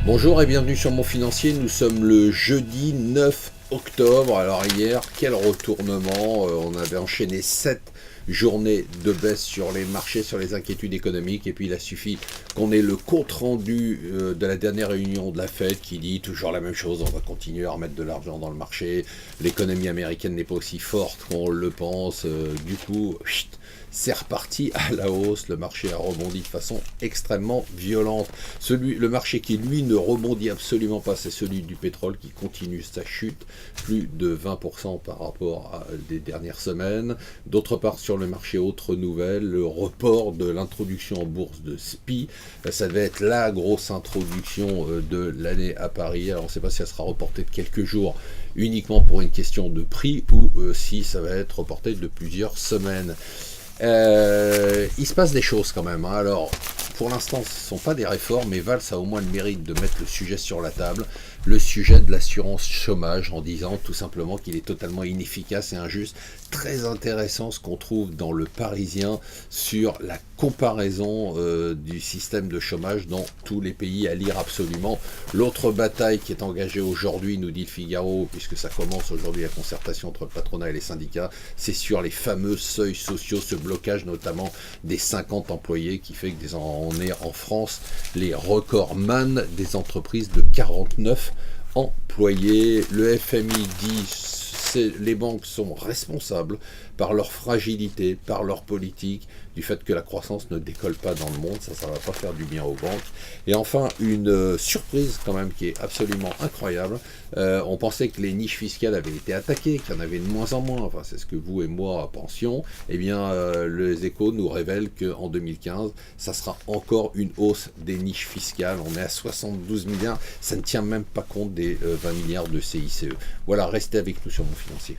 Bonjour et bienvenue sur Mon Financier, nous sommes le jeudi 9 octobre. Alors hier, quel retournement, on avait enchaîné 7 journées de baisse sur les marchés, sur les inquiétudes économiques, et puis il a suffi qu'on ait le compte-rendu de la dernière réunion de la Fed qui dit toujours la même chose: on va continuer à remettre de l'argent dans le marché, l'économie américaine n'est pas aussi forte qu'on le pense, du coup, c'est reparti à la hausse, le marché a rebondi de façon extrêmement violente. Le marché qui lui ne rebondit absolument pas, c'est celui du pétrole qui continue sa chute, plus de 20% par rapport à des dernières semaines. D'autre part, sur le marché, autre nouvelle, le report de l'introduction en bourse de SPI, ça devait être la grosse introduction de l'année à Paris. Alors on ne sait pas si elle sera reportée de quelques jours uniquement pour une question de prix ou si ça va être reporté de plusieurs semaines. Il se passe des choses quand même, hein. Alors, pour l'instant, ce ne sont pas des réformes, mais Valls a au moins le mérite de mettre le sujet sur la table, le sujet de l'assurance chômage, en disant tout simplement qu'il est totalement inefficace et injuste. Très intéressant ce qu'on trouve dans le Parisien sur la comparaison du système de chômage dans tous les pays, à lire absolument. L'autre bataille qui est engagée aujourd'hui, nous dit le Figaro, puisque ça commence aujourd'hui la concertation entre le patronat et les syndicats, c'est sur les fameux seuils sociaux, ce blocage notamment des 50 employés qui fait que on est en France les recordman des entreprises de 49 employés. Le FMI dit les banques sont responsables par leur fragilité, par leur politique, du fait que la croissance ne décolle pas dans le monde, ça ne va pas faire du bien aux banques. Et enfin, une surprise quand même qui est absolument incroyable, on pensait que les niches fiscales avaient été attaquées, qu'il y en avait de moins en moins, enfin c'est ce que vous et moi pensions. Eh bien, les Échos nous révèlent qu'en 2015, ça sera encore une hausse des niches fiscales, on est à 72 milliards, ça ne tient même pas compte des 20 milliards de CICE. Voilà, restez avec nous sur Mon Financier.